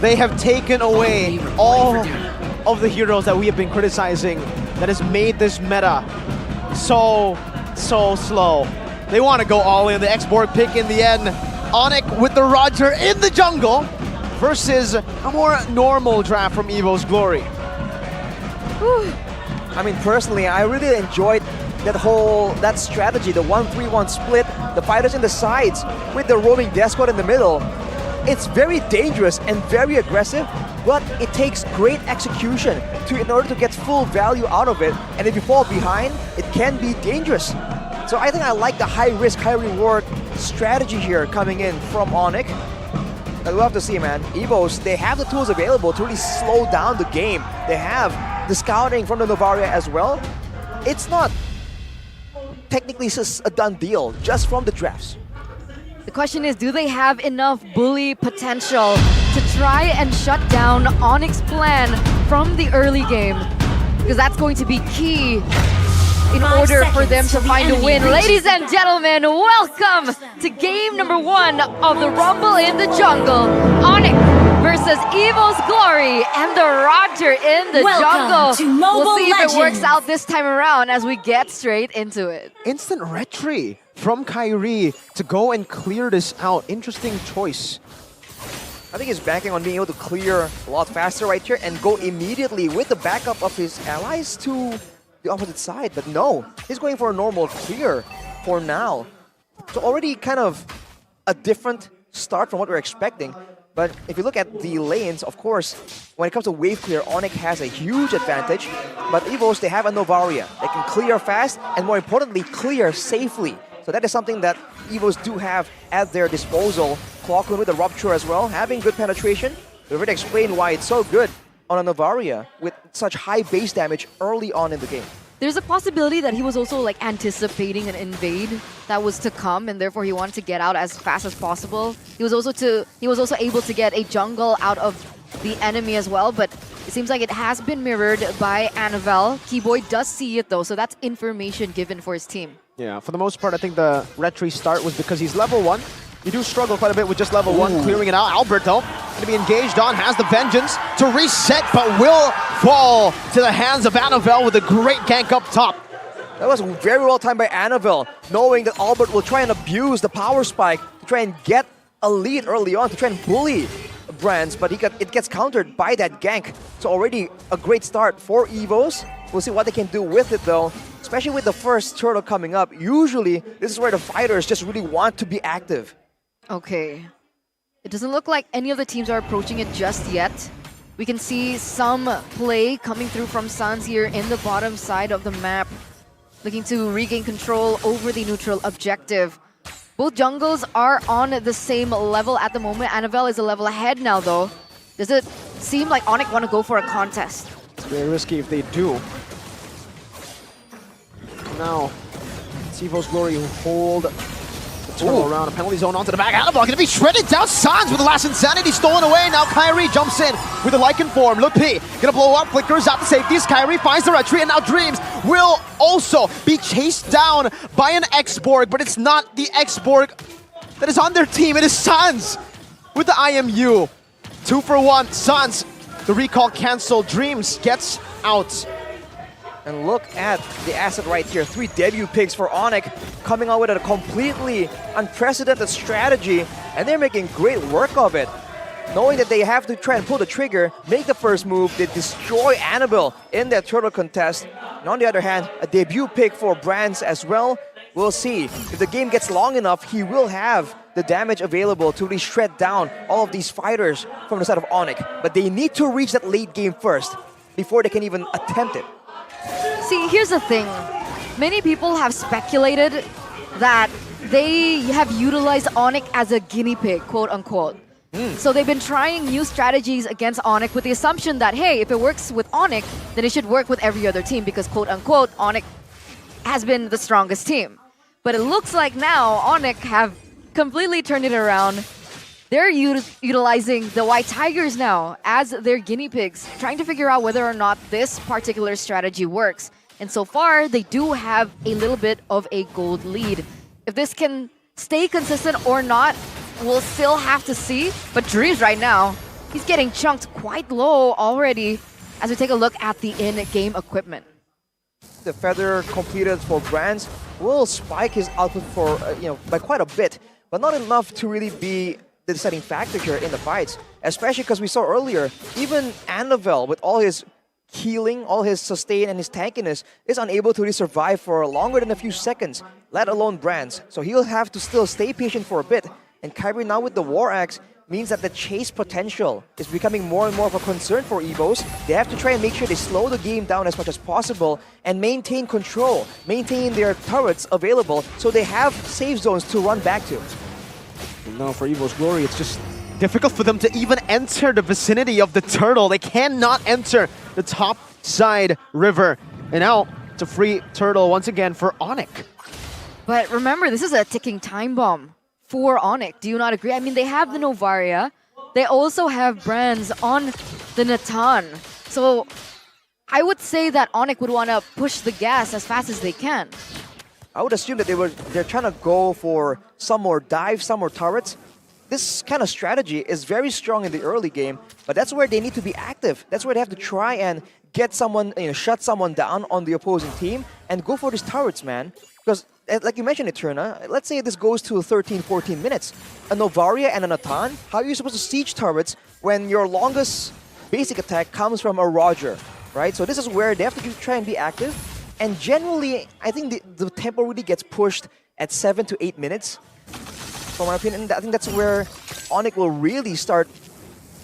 They have taken away all of the heroes that we have been criticizing that has made this meta so slow. They want to go all in. The X-Borg pick in the end. Onic with the Roger in the jungle versus a more normal draft from Evos Glory. Whew. I mean, personally, I really enjoyed that strategy, the 1-3-1 split, the fighters in the sides with the roaming death squad in the middle. It's very dangerous and very aggressive, but it takes great execution in order to get full value out of it. And if you fall behind, it can be dangerous. So I think I like the high risk, high reward strategy here coming in from Onic. I love to see, man. Evos, they have the tools available to really slow down the game. They have the scouting from the Novaria as well. It's not technically a done deal just from the drafts. The question is, do they have enough bully potential to try and shut down Onic's plan from the early game? Because that's going to be key in order for them to find a win. Ladies and gentlemen, welcome to game number 1 of the Rumble in the Jungle. Onic versus Evos Glory and the Roger in the jungle. We'll see if it works out this time around as we get straight into it. Instant retry from Kyrie to go and clear this out. Interesting choice. I think he's banking on being able to clear a lot faster right here and go immediately with the backup of his allies to the opposite side, but no, he's going for a normal clear for now. So already kind of a different start from what we're expecting. But if you look at the lanes, of course, when it comes to wave clear, Onic has a huge advantage. But Evos, they have a Novaria. They can clear fast and more importantly, clear safely. So that is something that Evos do have at their disposal. Clockwind with the Rupture as well, having good penetration. We already explained why it's so good on a Novaria with such high base damage early on in the game. There's a possibility that he was also like anticipating an invade that was to come, and therefore he wanted to get out as fast as possible. He was also able to get a jungle out of the enemy as well, but it seems like it has been mirrored by Annabelle. Keyboy does see it though, so that's information given for his team. Yeah, for the most part, I think the retry start was because he's level 1. You do struggle quite a bit with just level 1, clearing it out. Alberto going to be engaged on, has the Vengeance to reset, but will fall to the hands of Annabelle with a great gank up top. That was very well timed by Annabelle, knowing that Albert will try and abuse the power spike to try and get a lead early on, to try and bully Brands, but it gets countered by that gank. So already a great start for Evos. We'll see what they can do with it though, especially with the first turtle coming up. Usually, this is where the fighters just really want to be active. Okay. It doesn't look like any of the teams are approaching it just yet. We can see some play coming through from Suns here in the bottom side of the map, looking to regain control over the neutral objective. Both jungles are on the same level at the moment. Annabelle is a level ahead now though. Does it seem like Onic want to go for a contest? It's very risky if they do. Now, it's Evos Glory who hold the turtle around. A penalty zone onto the back. Annabelle going to be shredded down. Sans with the last Insanity stolen away. Now Kyrie jumps in with the Lycan form. Lupi going to blow up. Flickers out the safeties. Kyrie finds the retreat, and now Dreams will also be chased down by an X-Borg, but it's not the X-Borg that is on their team. It is Sans with the IMU. 2 for 1. Sans, the recall cancelled. Dreams gets out. And look at the asset right here. 3 debut picks for Onic, coming out with a completely unprecedented strategy, and they're making great work of it. Knowing that they have to try and pull the trigger, make the first move, they destroy Annabelle in that turtle contest. And on the other hand, a debut pick for Brands as well. We'll see. If the game gets long enough, he will have the damage available to really shred down all of these fighters from the side of Onic. But they need to reach that late game first before they can even attempt it. See, here's the thing. Many people have speculated that they have utilized Onic as a guinea pig, quote unquote. So they've been trying new strategies against Onic with the assumption that, hey, if it works with Onic, then it should work with every other team because, quote unquote, Onic has been the strongest team. But it looks like now Onic have completely turned it around. They're utilizing the White Tigers now as their guinea pigs, trying to figure out whether or not this particular strategy works. And so far, they do have a little bit of a gold lead. If this can stay consistent or not, we'll still have to see. But Dreams right now He's getting chunked quite low already as we take a look at the in-game equipment. The feather completed for Brands will spike his output for by quite a bit, but not enough to really be the deciding factor here in the fights. Especially because we saw earlier, even Anavel with all his healing, all his sustain and his tankiness is unable to really survive for longer than a few seconds, let alone Brands. So he'll have to still stay patient for a bit. And Kyrie now with the War Axe means that the chase potential is becoming more and more of a concern for Evos. They have to try and make sure they slow the game down as much as possible and maintain control, maintain their turrets available so they have safe zones to run back to. No, for Evos Glory, it's just difficult for them to even enter the vicinity of the turtle. They cannot enter the top side river. And now it's a free turtle once again for Onic. But remember, this is a ticking time bomb for Onic. Do you not agree? I mean, they have the Novaria. They also have Brands on the Natan. So I would say that Onic would want to push the gas as fast as they can. I would assume that they're trying to go for some more dives, some more turrets. This kind of strategy is very strong in the early game, but that's where they need to be active. That's where they have to try and get someone, shut someone down on the opposing team and go for these turrets, man. Because, like you mentioned, Eterna, let's say this goes to 13, 14 minutes. A Novaria and a Natan, how are you supposed to siege turrets when your longest basic attack comes from a Roger, right? So this is where they have to try and be active. And generally, I think the tempo really gets pushed at 7 to 8 minutes. For my opinion, I think that's where Onic will really start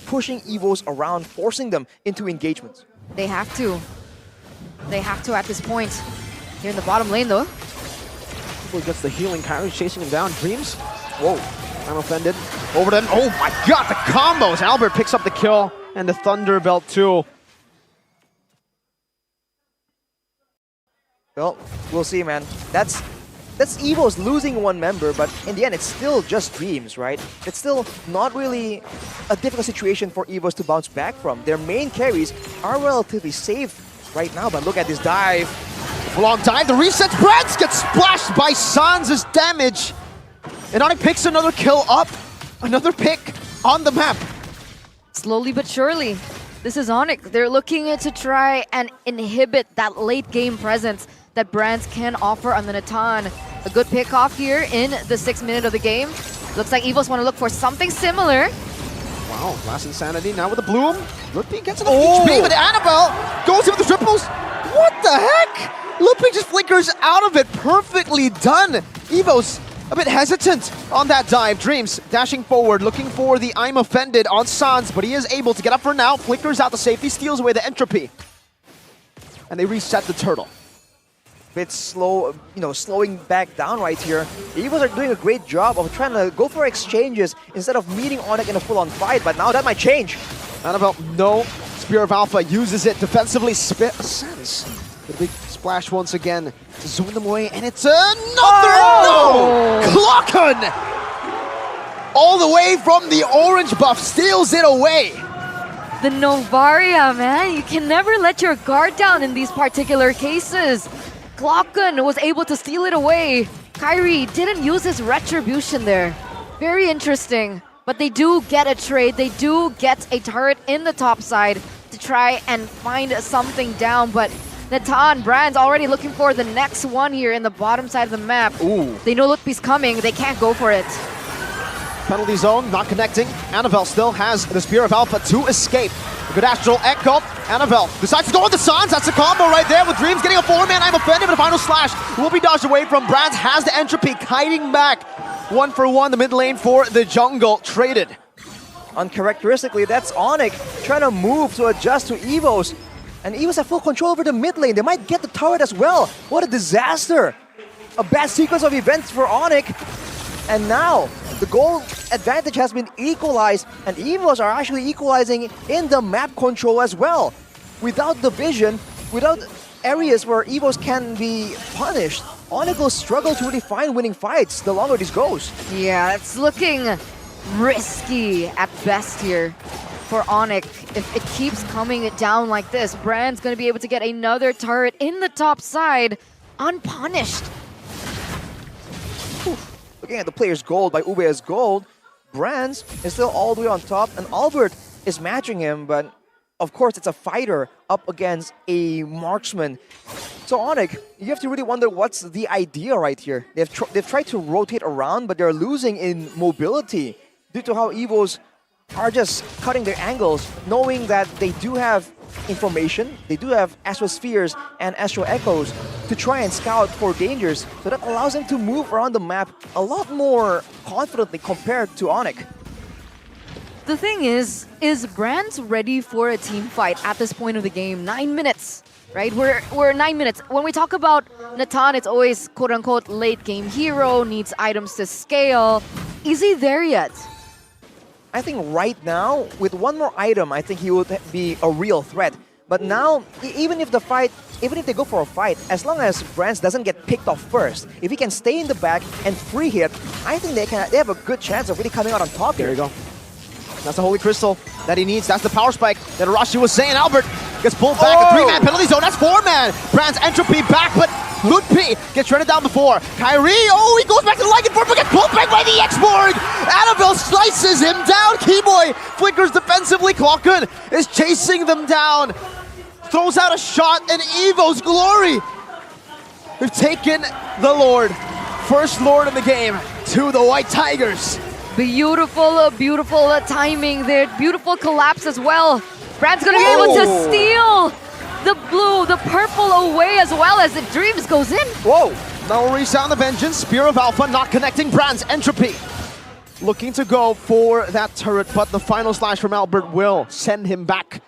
pushing Evos around, forcing them into engagements. They have to. They have to at this point. Here in the bottom lane, though. He gets the healing. Kyrie's chasing him down. Dreams. Whoa. I'm offended. Over to him. Oh my god, the combos. Albert picks up the kill and the Thunder Belt too. Well, we'll see, man. That's Evos losing one member, but in the end, it's still just Dreams, right? It's still not really a difficult situation for Evos to bounce back from. Their main carries are relatively safe right now, but look at this dive. Long dive, the reset spreads, gets splashed by Sans' damage. And Onic picks another kill up, another pick on the map. Slowly but surely, this is Onic. They're looking to try and inhibit that late game presence that Brands can offer on the Natan. A good pick off here in the 6th minute of the game. Looks like Evos want to look for something similar. Wow, last Insanity now with the Bloom. Ludwig gets enough HP, but Annabelle goes in with the triples. What the heck? Ludwig just flickers out of it. Perfectly done. Evos a bit hesitant on that dive. Dreams dashing forward, looking for the I'm Offended on Sans, but he is able to get up for now. Flickers out the safety, steals away the entropy. And they reset the turtle. Bit slow, slowing back down right here. The Evos are doing a great job of trying to go for exchanges instead of meeting Onic in a full-on fight, but now that might change. Annabelle, no. Spear of Alpha uses it defensively. Sense. The big splash once again to zoom them away, and it's another no! Glocken! All the way from the orange buff, steals it away. The Novaria, man. You can never let your guard down in these particular cases. Glocken was able to steal it away. Kyrie didn't use his retribution there. Very interesting. But they do get a trade. They do get a turret in the top side to try and find something down. But Natan, Brands already looking for the next one here in the bottom side of the map. Ooh. They know Lutpi's coming. They can't go for it. Penalty zone, not connecting. Annabelle still has the Spear of Alpha to escape. Good astral echo. Annabelle decides to go with the Sans. That's the combo right there with Dreams getting a 4-man. I'm Offended, but a final slash will be dodged away from Brands. Has the entropy, kiting back. 1-for-1, the mid lane for the jungle. Traded. Uncharacteristically, that's Onic trying to move to adjust to Evos. And Evos have full control over the mid lane. They might get the turret as well. What a disaster. A bad sequence of events for Onic. And now, the goal advantage has been equalized, and Evos are actually equalizing in the map control as well. Without the vision, without areas where Evos can be punished, Onic will struggle to really find winning fights the longer this goes. Yeah, it's looking risky at best here for Onic. If it keeps coming down like this, Brand's going to be able to get another turret in the top side unpunished. Looking at the player's gold by Ube's gold, Brands is still all the way on top, and Albert is matching him, but of course it's a fighter up against a marksman. So Onic, you have to really wonder what's the idea right here. They've tried to rotate around, but they're losing in mobility due to how Evos are just cutting their angles, knowing that they do have information, they do have astrospheres and astro echoes to try and scout for dangers, so that allows them to move around the map a lot more confidently compared to Onic. The thing is Brands ready for a team fight at this point of the game? 9 minutes, right? We're 9 minutes. When we talk about Natan, it's always quote-unquote late game hero, needs items to scale. Is he there yet? I think right now, with one more item, I think he would be a real threat. But now, even if they go for a fight, as long as Brands doesn't get picked off first, if he can stay in the back and free hit, I think they have a good chance of really coming out on top here. There you go. That's the Holy Crystal that he needs. That's the power spike that Arashi was saying. Albert gets pulled back. A 3-man penalty zone. That's 4-man. Brands Entropy back, but Ludpi gets shredded down before. Kyrie, he goes back to the Lycanform, but gets pulled back by the X-Borg. Annabelle slices him down. Keyboy flickers defensively. Clockun is chasing them down. Throws out a shot, and Evos Glory. We've taken the Lord, first Lord in the game, to the White Tigers. Beautiful, beautiful timing there. Beautiful collapse as well. Brands gonna be able to steal the blue, the purple away as well as the Dreams goes in. Whoa! Now resound the Vengeance. Spear of Alpha not connecting Brands. Entropy looking to go for that turret, but the final slash from Albert will send him back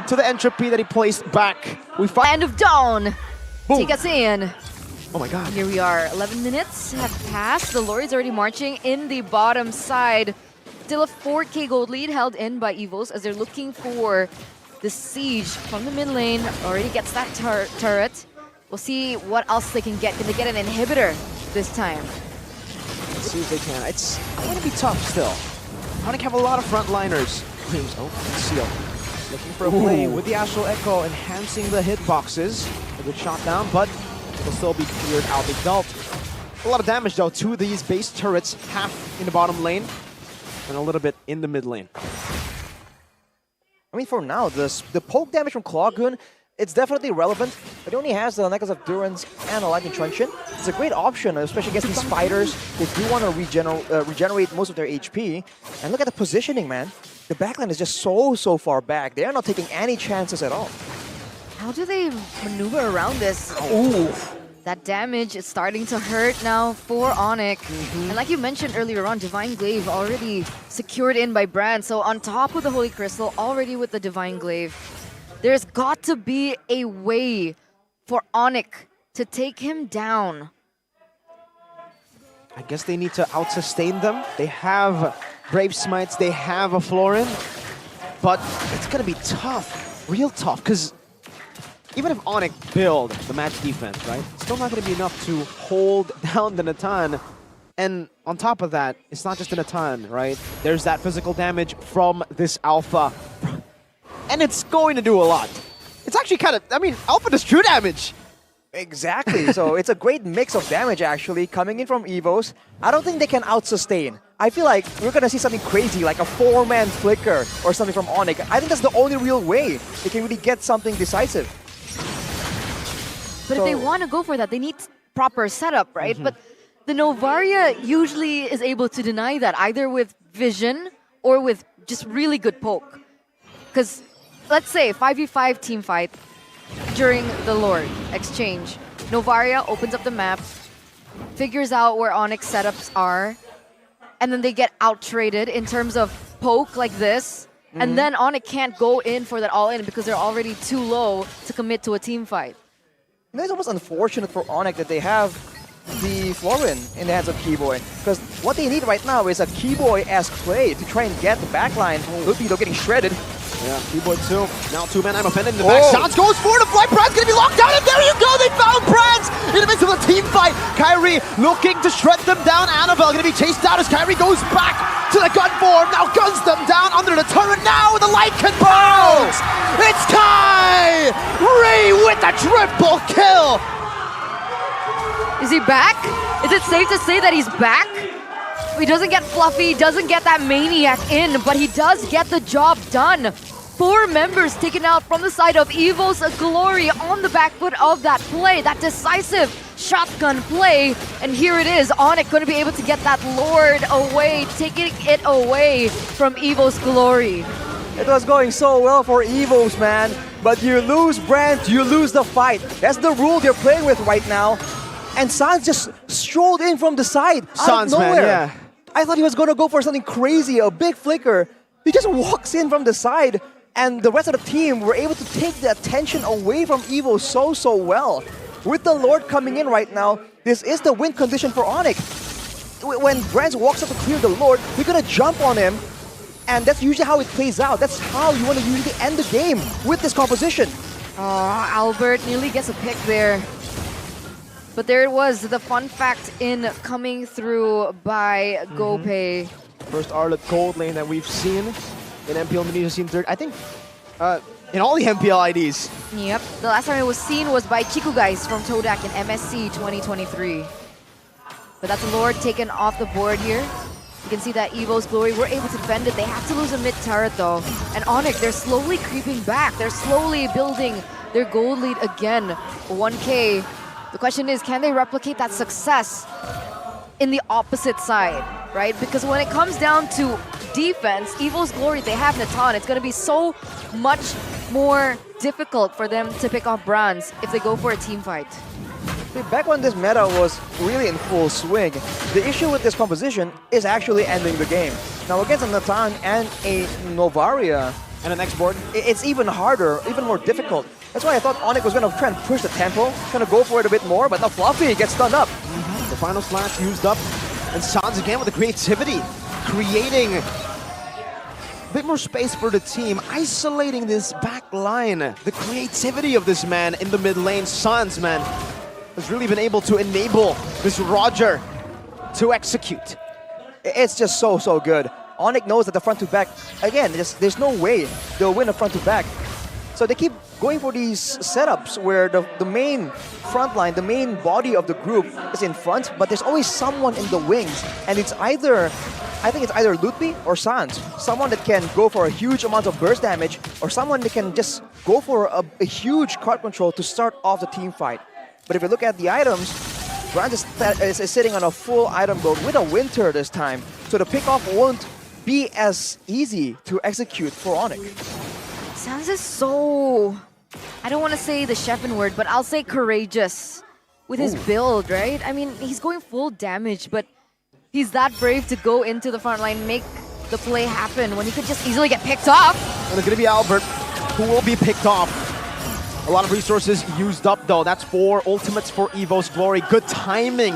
to the Entropy that he placed back. We find Land of Dawn. Boom. Take us in. Oh my god. Here we are. 11 minutes have passed. The Lord is already marching in the bottom side. Still a 4K gold lead held in by Evos as they're looking for the siege from the mid lane. Already gets that turret. We'll see what else they can get. Can they get an inhibitor this time? Let's see if they can. It's going to be tough still. Onic have a lot of frontliners. Dreams. Seal. Looking for a play with the Astral Echo, enhancing the hitboxes. A good shot down, but will still be cleared out. They dealt a lot of damage though to these base turrets, half in the bottom lane and a little bit in the mid lane. I mean, for now, the poke damage from Clockun, it's definitely relevant, but he only has the Necklace of Durance and a Lightning Truncheon. It's a great option, especially against these fighters. They do want to regenerate most of their HP. And look at the positioning, man. The backline is just so far back. They're not taking any chances at all. How do they maneuver around this? Ooh. That damage is starting to hurt now for Onic. And like you mentioned earlier on, Divine Glaive already secured in by Brand. So on top of the Holy Crystal, already with the Divine Glaive, there's got to be a way for Onic to take him down. I guess they need to out-sustain them. They have Brave Smites, they have a Florin, but it's going to be tough, real tough, because even if Onic build the match defense, right, it's still not going to be enough to hold down the Natan. And on top of that, it's not just the Natan, right? There's that physical damage from this Alpha. And it's going to do a lot. It's actually kind of, I mean, Alpha does true damage. Exactly. So it's a great mix of damage actually coming in from Evos. I don't think they can out-sustain. I feel like we're going to see something crazy like a 4-man flicker or something from Onic. I think that's the only real way they can really get something decisive. But if they want to go for that, they need proper setup, right? But the Novaria usually is able to deny that, either with vision or with just really good poke. Because let's say 5v5 team fight during the Lord exchange. Novaria opens up the map, figures out where Onyx setups are, and then they get out-traded in terms of poke like this. And then Onyx can't go in for that all-in because they're already too low to commit to a team fight. You know, it's almost unfortunate for Onic that they have the Florin in the hands of Keyboy, because what they need right now is a Keyboy-esque play to try and get the backline. Lupido getting shredded. Yeah, Keyboy too. Now 2-man, I'm offended in the back. Shots goes for the flight. Brand's gonna be locked down, and there you go. They found Brands in the midst of a team fight. Kyrie looking to shred them down. Annabelle gonna be chased out as Kyrie goes back to the gun form. Now guns them down under the turret. Now the light can bounce. It's Kyrie with the triple kill. Is he back? Is it safe to say that he's back? He doesn't get Fluffy, doesn't get that Maniac in, but he does get the job done. 4 members taken out from the side of Evos Glory on the back foot of that play, that decisive shotgun play. And here it is, Onic going to be able to get that Lord away, taking it away from Evos Glory. It was going so well for Evos, man. But you lose Brand, you lose the fight. That's the rule they're playing with right now. And Sans just strolled in from the side, Sans, out of nowhere. man, yeah. I thought he was going to go for something crazy, a big flicker. He just walks in from the side, and the rest of the team were able to take the attention away from Evo so well. With the Lord coming in right now, this is the win condition for Onic. When Brands walks up to clear the Lord, you're going to jump on him, and that's usually how it plays out. That's how you want to usually end the game with this composition. Oh, Albert nearly gets a pick there. But there it was, the fun fact in coming through by GoPay. First Arlet gold lane that we've seen in MPL Indonesia scene third. I think in all the MPL IDs. Yep, the last time it was seen was by Chiku guys from Todak in MSC 2023. But that's a Lord taken off the board here. You can see that Evos Glory were able to defend it. They have to lose a mid turret though. And Onic, they're slowly creeping back. They're slowly building their gold lead again. 1K. The question is, can they replicate that success in the opposite side, right? Because when it comes down to defense, Evos Glory, they have Natan. It's going to be so much more difficult for them to pick off Brands if they go for a team fight. Back when this meta was really in full swing, the issue with this composition is actually ending the game. Now against a Natan and a Novaria, And the next board. it's even harder, even more difficult. That's why I thought Onic was going to try and push the tempo, trying to go for it a bit more, but now Fluffy gets stunned up. The final slash used up. And Sans again with the creativity, creating a bit more space for the team, isolating this back line. The creativity of this man in the mid lane, Sans, man, has really been able to enable this Roger to execute. It's just so good. Onic knows that the front to back, again, there's no way they'll win a front to back. So they keep going for these setups where the main front line, the main body of the group is in front, but there's always someone in the wings. And it's either, I think it's either Lutpi or Sans. Someone that can go for a huge amount of burst damage, or someone that can just go for a huge card control to start off the team fight. But if you look at the items, Brand is sitting on a full item build with a Winter this time. So the pickoff won't be as easy to execute for Onic. Sans is so, I don't want to say the Chefin word, but I'll say courageous with his build, right? I mean, he's going full damage, but he's that brave to go into the front line, make the play happen when he could just easily get picked off. And it's going to be Albert who will be picked off. A lot of resources used up though. That's 4 ultimates for Evos Glory. Good timing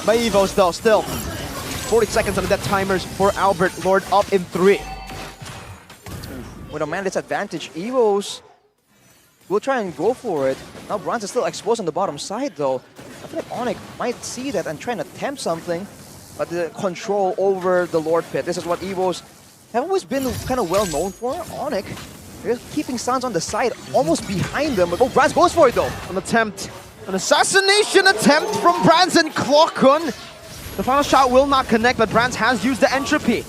by Evos though. Still 40 seconds on the death timers for Albert. Lord up in 3. With a man disadvantage, Evos will try and go for it. Now Brands is still exposed on the bottom side though. I feel like Onic might see that and try and attempt something, but the control over the Lord Pit. This is what Evos have always been kind of well known for. Onic, they're keeping Sans on the side, almost behind them. But Brands goes for it though. An assassination attempt from Brands and Clockun. The final shot will not connect, but Brands has used the entropy.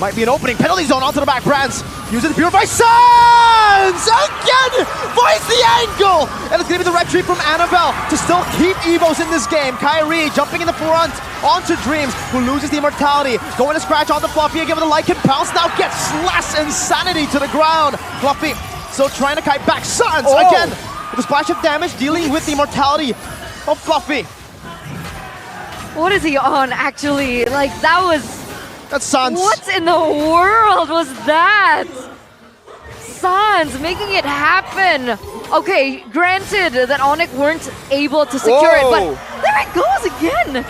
Might be an opening. Penalty zone onto the back. Brands using the purify. Sans again finds the angle, and it's gonna be the retreat from Annabelle to still keep Evos in this game. Kyrie jumping in the front onto Dreams, who loses the immortality. Going to scratch onto Fluffy again with a Lycan pounce. Now gets Slash Insanity to the ground. Fluffy still trying to kite back. Sans again with a splash of damage, dealing with the immortality of Fluffy. What is he on, actually? Like, That's Sans. what in the world was that? Sans making it happen. Okay, granted that Onic weren't able to secure it, but there it goes again.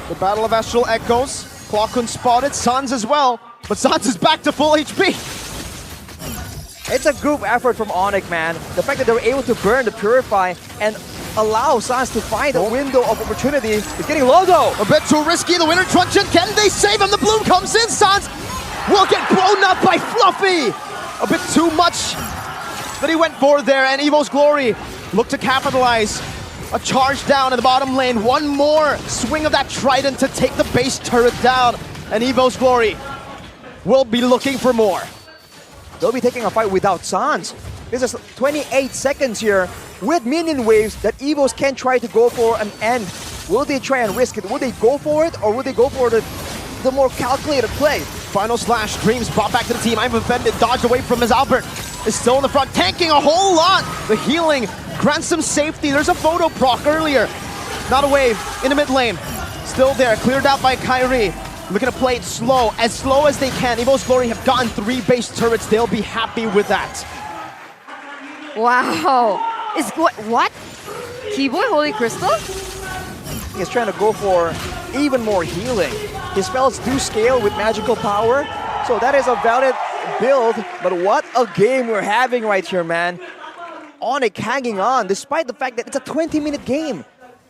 The Battle of Astral echoes. Clockun spotted. Sans as well. But Sans is back to full HP. It's a group effort from Onic, man. The fact that they were able to burn the Purify and allow Sans to find a window of opportunity is getting low though. A bit too risky. The winner truncheon. Can they save him? The bloom comes in. Sans will get blown up by Fluffy. A bit too much that he went for there. And Evos Glory look to capitalize. A charge down in the bottom lane. One more swing of that trident to take the base turret down. And Evos Glory will be looking for more. They'll be taking a fight without Sans. This is 28 seconds here with minion waves that Evos can try to go for an end. Will they try and risk it? Will they go for it, or will they go for the more calculated play? Final slash, Dreams brought back to the team. I'm offended, dodged away from his Albert. Is still in the front, tanking a whole lot. The healing grants some safety. There's a photo proc earlier. Not a wave in the mid lane. Still there, cleared out by Kyrie. Looking to play it slow as they can. Evos Glory have gotten 3 base turrets. They'll be happy with that. Wow. Is what? Keyboy Holy Crystal? He's trying to go for even more healing. His spells do scale with magical power, so that is a valid build. But what a game we're having right here, man. Onic hanging on, despite the fact that it's a 20-minute game.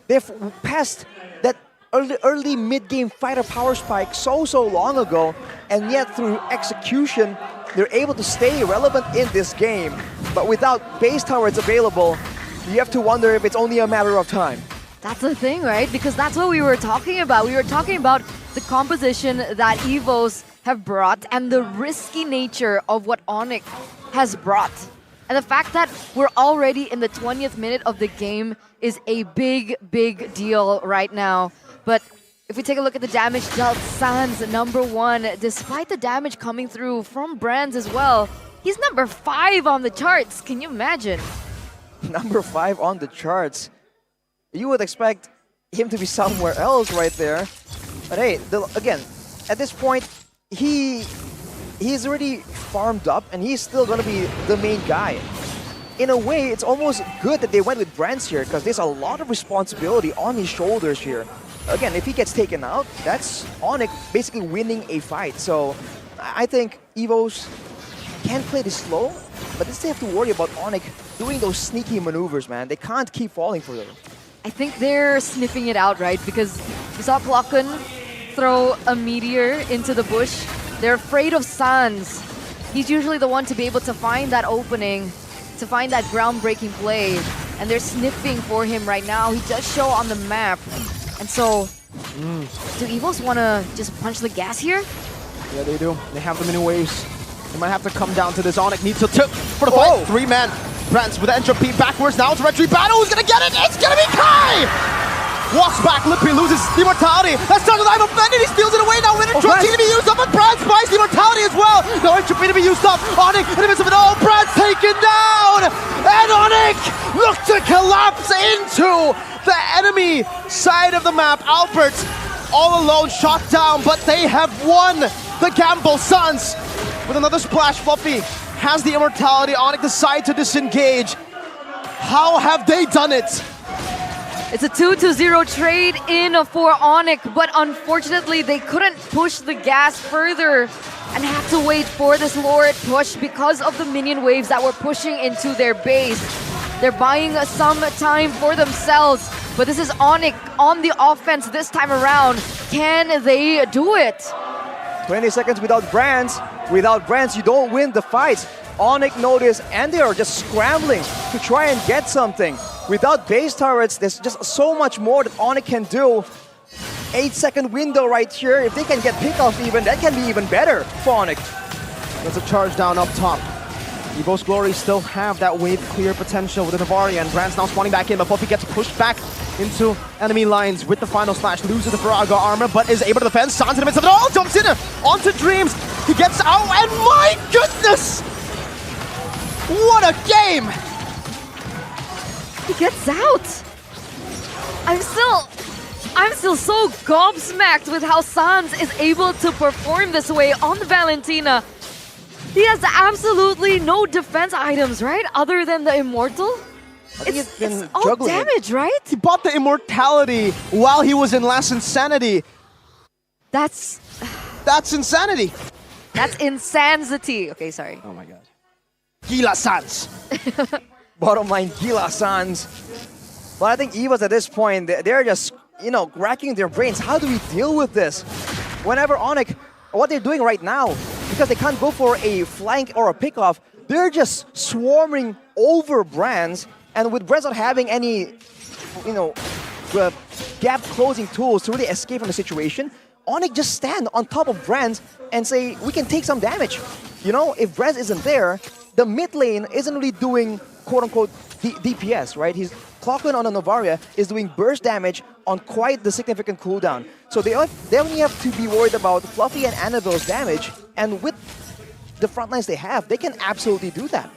They've passed that early mid-game fighter power spike so long ago, and yet through execution, they're able to stay relevant in this game. But without base towers available, you have to wonder if it's only a matter of time. That's the thing, right? Because that's what we were talking about. We were talking about the composition that Evos have brought and the risky nature of what Onic has brought. And the fact that we're already in the 20th minute of the game is a big deal right now. But if we take a look at the damage dealt, Sans #1, despite the damage coming through from Brands as well, he's number 5 on the charts. Can you imagine? Number 5 on the charts. You would expect him to be somewhere else right there. But hey, again, at this point, he's already farmed up and he's still going to be the main guy. In a way, it's almost good that they went with Brands here because there's a lot of responsibility on his shoulders here. Again, if he gets taken out, that's Onic basically winning a fight. So I think Evos can play this slow, but they still have to worry about Onic doing those sneaky maneuvers, man. They can't keep falling for them. I think they're sniffing it out, right? Because we saw Klokken throw a meteor into the bush. They're afraid of Sans. He's usually the one to be able to find that opening, to find that groundbreaking play. And they're sniffing for him right now. He does show on the map. And so, do Evos want to just punch the gas here? Yeah, they do. They have them in waves. They might have to come down to this. Onic needs to tip for the fight. 3-man. Brands with entropy backwards now. It's retreat battle. Who's going to get it? It's going to be Kai! Walks back. Lippy loses the immortality. That's not alive. Offended. He steals it away now. Entropy to be used up. But Brands buys the immortality as well. No entropy to be used up. Onic in the midst of it all. Brands taken down. And Onic look to collapse into the enemy side of the map. Albert all alone shot down. But they have won the gamble. Sans with another splash. Fluffy has the immortality. Onic decide to disengage. How have they done it? It's a 2-0 trade in for Onic, but unfortunately they couldn't push the gas further and have to wait for this Lord push because of the minion waves that were pushing into their base. They're buying some time for themselves, but this is Onic on the offense this time around. Can they do it? 20 seconds without Brands. Without Brands, you don't win the fights. Onic noticed, and they are just scrambling to try and get something. Without base turrets, there's just so much more that Onic can do. 8-second window right here. If they can get pickoff even, that can be even better for Onic. There's a charge down up top. Evos Glory still have that wave clear potential with the Navari, and Brands now spawning back in, but Fluffy gets pushed back into enemy lines with the final slash, loses the Faraga armor, but is able to defend. Sans in the midst of it all, jumps in onto Dreams. He gets out, and my goodness! What a game! He gets out! I'm still so gobsmacked with how Sans is able to perform this way on the Valentina. He has absolutely no defense items, right? Other than the Immortal? It's all damage, right? He bought the Immortality while he was in Last Insanity. That's insanity. That's insanity. Okay, sorry. Oh my god. Gila Sans. Bottom line, Gila Sans. But I think Evos at this point, they're just, racking their brains. How do we deal with this? Whenever Onic, what they're doing right now, because they can't go for a flank or a pickoff, they're just swarming over Brands. And with Brands not having any gap closing tools to really escape from the situation, Onic just stand on top of Brands and say, we can take some damage. If Brands isn't there, the mid lane isn't really doing quote-unquote DPS, right? He's Clockman on a Novaria is doing burst damage on quite the significant cooldown. So they only have to be worried about Fluffy and Annabelle's damage, and with the front lines they have, they can absolutely do that.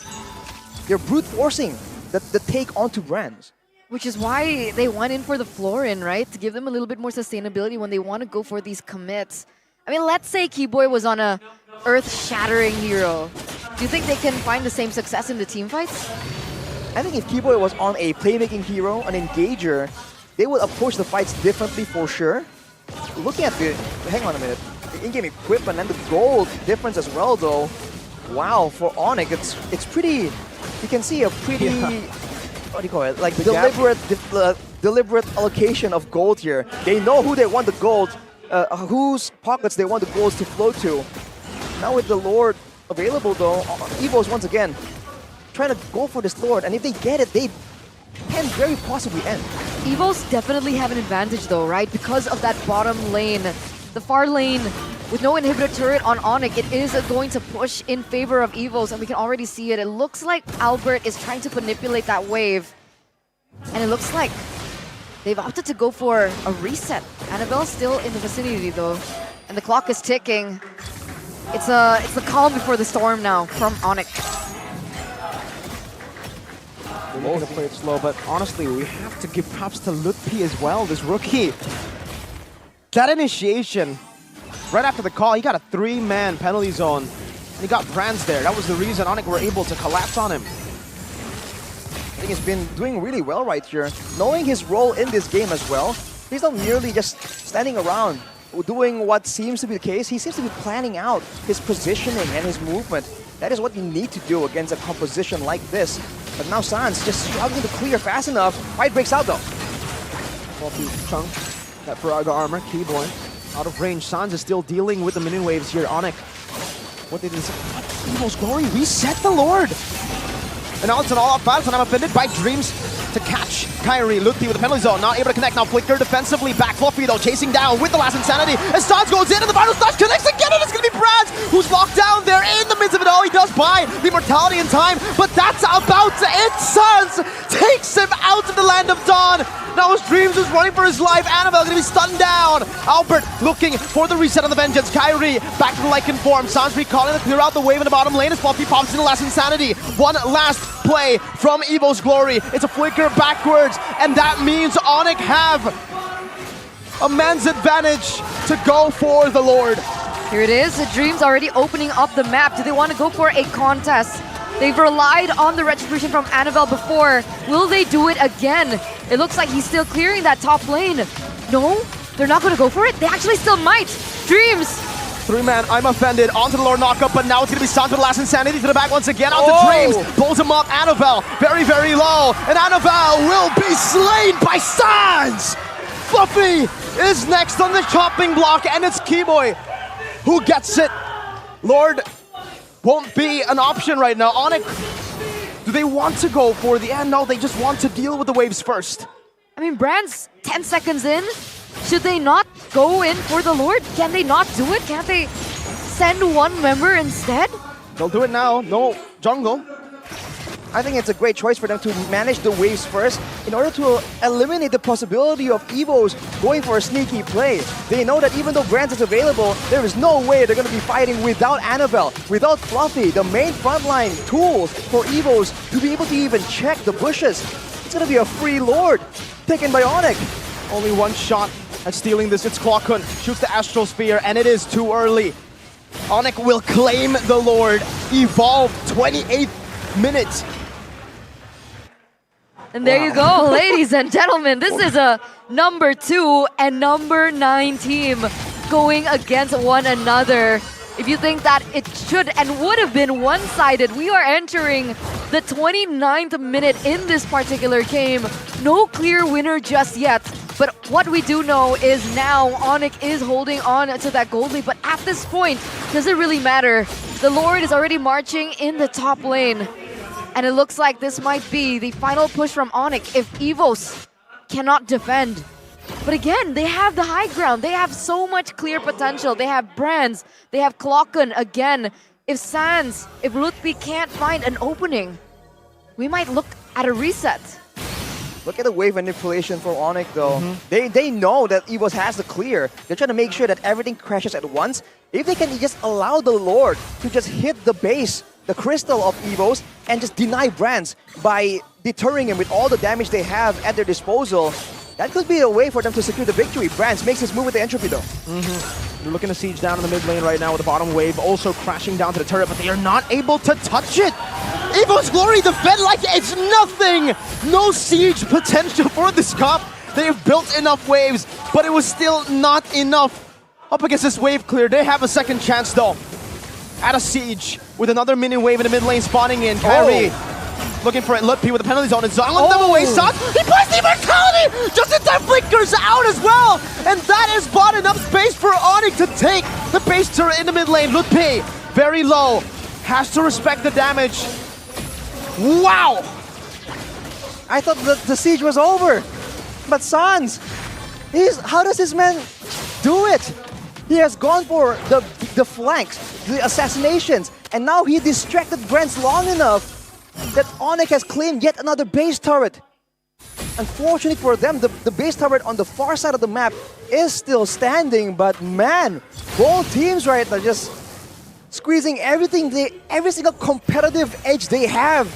They're brute forcing the take onto Brands. Which is why they went in for the Florin, right? To give them a little bit more sustainability when they want to go for these commits. I mean, let's say Keyboy was on a earth-shattering hero. Do you think they can find the same success in the team fights? I think if Keyboy was on a playmaking hero, an engager, they would approach the fights differently for sure. Looking at hang on a minute, the in-game equipment and the gold difference as well though. Wow, for Onic, it's pretty, you can see a pretty, what do you call it, like deliberate allocation of gold here. They know who they want the gold, whose pockets they want the golds to flow to. Now with the Lord available though, Evos once again trying to go for this Lord, and if they get it, they can very possibly end. Evos definitely have an advantage though, right? Because of that bottom lane. The far lane with no inhibitor turret on Onic, it is going to push in favor of Evos, and we can already see it. It looks like Albert is trying to manipulate that wave. And it looks like they've opted to go for a reset. Annabelle's still in the vicinity though, and the clock is ticking. It's the calm before the storm now from Onic. They're looking to play it slow, but honestly, we have to give props to Lutpi as well, this rookie. That initiation, right after the call, he got a 3-man penalty zone, and he got Brands there. That was the reason Onic were able to collapse on him. I think he's been doing really well right here, knowing his role in this game as well. He's not merely just standing around doing what seems to be the case. He seems to be planning out his positioning and his movement. That is what you need to do against a composition like this. But now Sans just struggling to clear fast enough. Fight breaks out though. Fluffy chunk, that Faraga armor, Keyboy. Out of range, Sans is still dealing with the minion waves here. Onic, what did this? Evil's Glory reset the Lord! And now it's an all-out battle, and I'm offended by Dreams to catch Kyrie. Lutpi with the penalty zone, not able to connect. Now Flicker defensively, back Fluffy though, chasing down with the last insanity. As Sans goes in and the final slash connects again, and it's gonna be Brands who's locked down there in the midst of it all. He does buy the immortality in time, but that's about it. Sans takes him out of the land of Dawn. Now his Dreams is running for his life. Annabelle gonna be stunned down. Albert looking for the reset on the Vengeance. Kyrie back to the Lycan form. Sans recalling to clear out the wave in the bottom lane as Fluffy pops in the last insanity. One last play from Evo's Glory. It's a flicker backwards, and that means Onic have a man's advantage to go for the Lord. Here it is, the Dreams already opening up the map. Do they want to go for a contest? They've relied on the retribution from Annabelle before. Will they do it again? It looks like he's still clearing that top lane. No, they're not going to go for it. They actually still might. Dreams. 3-man, I'm offended. Onto the Lord knockup, but now it's going to be Sans with the last insanity to the back once again. Onto Dreams, pulls him up. Annabelle, very, very low. And Annabelle will be slain by Sans. Fluffy is next on the chopping block, and it's Keyboy who gets it. Lord won't be an option right now. Onic, do they want to go for the end? No, they just want to deal with the waves first. I mean, Brands 10 seconds in. Should they not go in for the Lord? Can they not do it? Can't they send one member instead? They'll do it now. No jungle. I think it's a great choice for them to manage the waves first in order to eliminate the possibility of Evos going for a sneaky play. They know that even though Brands is available, there is no way they're going to be fighting without Annabelle, without Fluffy, the main frontline tools for Evos to be able to even check the bushes. It's going to be a free Lord taken by Onic. Only one shot at stealing this. It's Clockhunt. Shoots the Astral Spear, and it is too early. Onic will claim the Lord. Evolve 28th minute. And there you go, ladies and gentlemen. This is a number 2 and number 9 team going against one another. If you think that it should and would have been one-sided, we are entering the 29th minute in this particular game. No clear winner just yet. But what we do know is now Onic is holding on to that gold lead. But at this point, does it really matter? The Lord is already marching in the top lane. And it looks like this might be the final push from Onic if Evos cannot defend. But again, they have the high ground. They have so much clear potential. They have Brands. They have Klokken. Again, if Sans, if Lutfi can't find an opening, we might look at a reset. Look at the wave manipulation from Onic though. They know that Evos has the clear. They're trying to make sure that everything crashes at once. If they can just allow the Lord to just hit the base, the crystal of Evos, and just deny Brands by deterring him with all the damage they have at their disposal, that could be a way for them to secure the victory. Brands makes his move with the entropy though. They're looking to siege down in the mid lane right now with the bottom wave also crashing down to the turret, but they are not able to touch it. Evos Glory defend like it's nothing. No siege potential for this comp. They have built enough waves, but it was still not enough. Up against this wave clear, they have a second chance though. At a siege with another minion wave in the mid lane spawning in. Kyrie looking for it. Lutfi with the penalty zone and Zong with them away. Son, he plays the immortality! Just in time flickers out as well! And that has bought enough space for Onic to take the base turret in the mid lane. Lutfi, very low. Has to respect the damage. Wow! I thought the siege was over. But Sans, how does this man do it? He has gone for the flanks, the assassinations, and now he distracted Brands long enough that Onic has claimed yet another base turret. Unfortunately for them, the base turret on the far side of the map is still standing, but man, both teams right now just squeezing every single competitive edge they have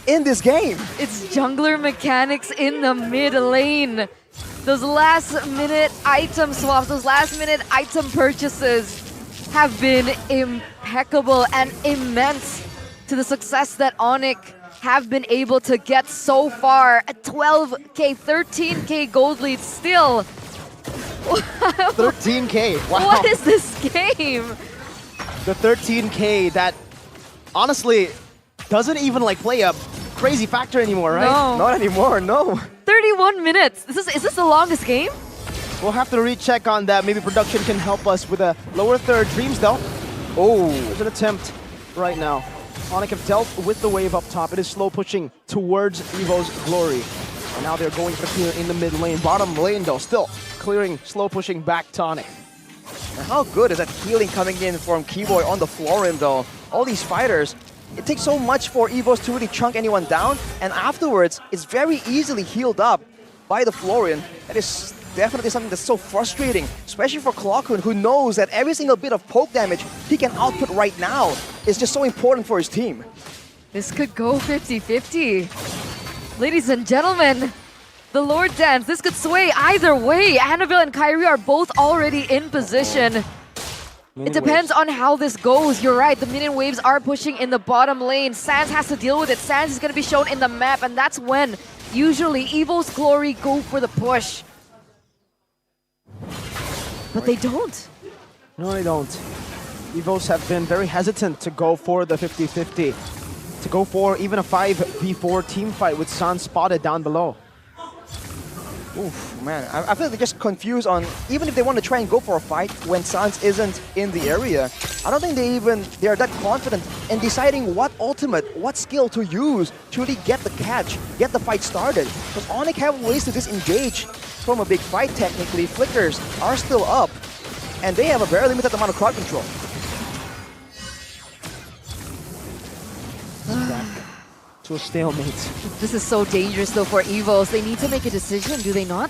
in this game. It's jungler mechanics in the mid lane. Those last minute item swaps, those last minute item purchases have been impeccable and immense to the success that Onic have been able to get so far. A 12k, 13k gold lead still. 13k, wow. What is this game? The 13k that honestly doesn't even like play a crazy factor anymore, right? No. Not anymore, no. 31 minutes. Is this the longest game? We'll have to recheck on that. Maybe production can help us with a lower third. Dreams though. Oh, there's an attempt right now. Onic have dealt with the wave up top. It is slow pushing towards Evos Glory. And now they're going for clear in the mid lane. Bottom lane though, still clearing, slow pushing back to Onic. And how good is that healing coming in from Keyboy on the Florin though? All these fighters, it takes so much for Evos to really chunk anyone down, and afterwards, it's very easily healed up by the Florin. That is definitely something that's so frustrating, especially for Klokken, who knows that every single bit of poke damage he can output right now is just so important for his team. This could go 50-50. Ladies and gentlemen, the Lord Dance, this could sway either way. Annabelle and Kyrie are both already in position. It depends on how this goes. You're right, the minion waves are pushing in the bottom lane. Sans has to deal with it. Sans is going to be shown in the map, and that's when usually Evos Glory go for the push. But they don't. No, they don't. Evos have been very hesitant to go for the 50-50. To go for even a 5v4 team fight with Sans spotted down below. Oof, man, I feel like they're just confused on, even if they want to try and go for a fight when Sans isn't in the area, I don't think they are that confident in deciding what ultimate, what skill to use to really get the catch, get the fight started. Because Onic have ways to disengage from a big fight technically. Flickers are still up, and they have a very limited amount of crowd control. To a stalemate. This is so dangerous though for Evos. They need to make a decision, do they not?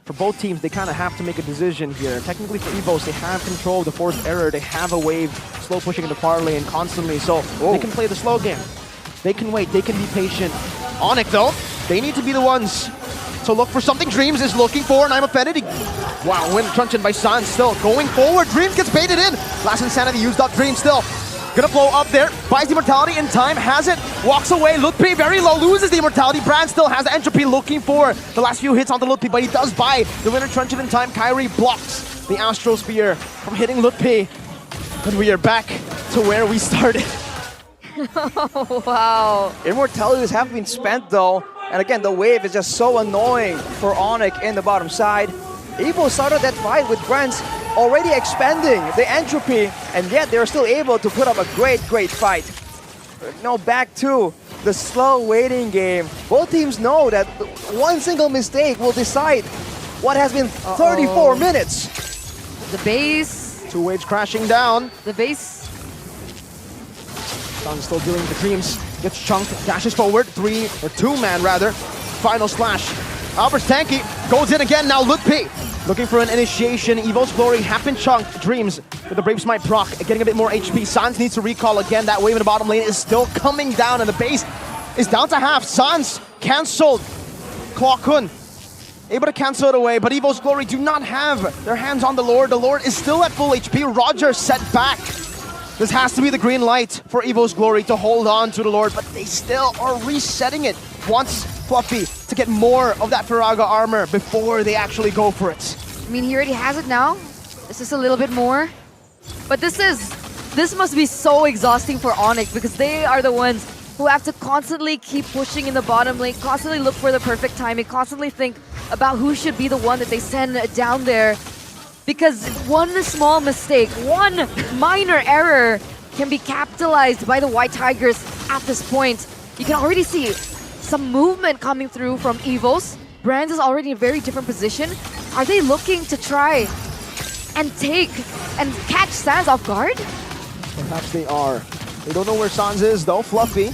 For both teams, they kind of have to make a decision here. Technically for Evos, they have control of the forced error. They have a wave slow pushing into far lane constantly, so they can play the slow game. They can wait, they can be patient. Onic though, they need to be the ones to look for something. Dreams is looking for, and I'm offended. Wow, win truncheon by Sans still going forward. Dreams gets baited in. Last Insanity used up. Dreams still gonna blow up there, buys the immortality in time, has it, walks away. Lutfi very low, loses the immortality. Brand still has the entropy, looking for the last few hits on the Lutfi, but he does buy the winner truncheon in time. Kyrie blocks the Astro Spear from hitting Lutfi. And we are back to where we started. Oh, wow. Immortalities have been spent though, and again, the wave is just so annoying for Onic in the bottom side. Evo started that fight with Brands already expanding the entropy, and yet they're still able to put up a great fight. Now back to the slow waiting game. Both teams know that one single mistake will decide what has been 34 minutes. The base. Two waves crashing down. The base. Sun still dealing with the Dreams. Gets chunked, dashes forward. Two-man rather. Final slash. Albert's tanky. Goes in again now. Lutpi looking for an initiation. Evos Glory have been chunked. Dreams with the Brave Smite proc. Getting a bit more HP. Sans needs to recall again. That wave in the bottom lane is still coming down. And the base is down to half. Sans cancelled. Kwakun able to cancel it away. But Evos Glory do not have their hands on the Lord. The Lord is still at full HP. Roger set back. This has to be the green light for Evos Glory to hold on to the Lord, but they still are resetting it. Wants Fluffy to get more of that Firaga armor before they actually go for it. I mean, he already has it now. This is a little bit more. But this must be so exhausting for Onic because they are the ones who have to constantly keep pushing in the bottom lane, constantly look for the perfect timing, constantly think about who should be the one that they send down there. Because one small mistake, one minor error can be capitalized by the White Tigers at this point. You can already see some movement coming through from Evos. Brands is already in a very different position. Are they looking to try and catch Sans off guard? Perhaps they are. They don't know where Sans is though. Fluffy.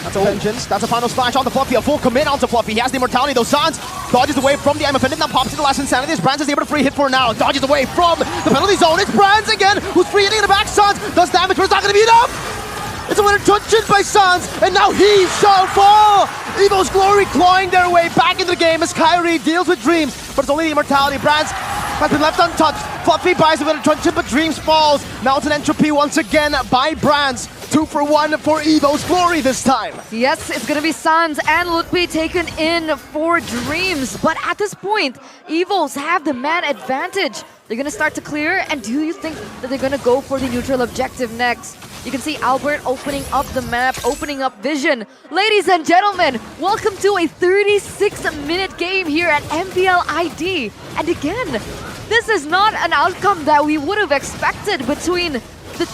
That's a vengeance. That's a final splash on the Fluffy. A full commit onto Fluffy. He has the immortality though. Sans dodges away from the MFN. Now pops into last insanity. Brands is able to free hit for now. Dodges away from the penalty zone. It's Brands again who's free hitting in the back. Sans does damage, but it's not going to be enough. It's a winner touched by Sans, and now he shall fall. Evos Glory clawing their way back into the game as Kyrie deals with Dreams, but it's only the immortality. Brands has been left untouched. Fluffy buys the winner touched, but Dreams falls. Now it's an entropy once again by Brands. 2 for 1 for Evos Glory this time. Yes, it's gonna be Sans and Lutpi taken in for Dreams. But at this point, Evos have the man advantage. They're gonna start to clear, and do you think that they're gonna go for the neutral objective next? You can see Albert opening up the map, opening up vision. Ladies and gentlemen, welcome to a 36-minute game here at MPL ID. And again, this is not an outcome that we would have expected between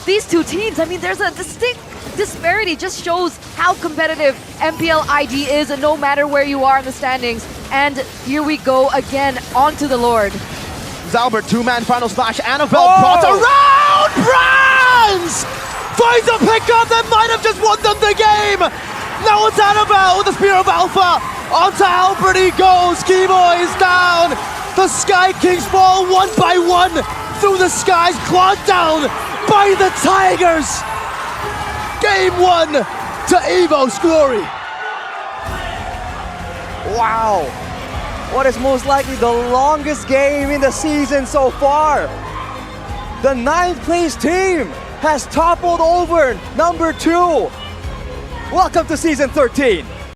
these two teams. I mean, there's a distinct disparity. Just shows how competitive MPL ID is, and no matter where you are in the standings. And here we go again, onto the Lord. Zalbert, two-man final slash. Annabelle brought around. Brands finds a pickup that might have just won them the game. Now it's Annabelle with the Spear of Alpha. Onto Albert he goes. Kimo is down. The Sky Kings fall one by one through the skies, clawed down by the Tigers. Game 1 to Evos Glory. Wow. What is most likely the longest game in the season so far. The 9th place team has toppled over number 2. Welcome to season 13.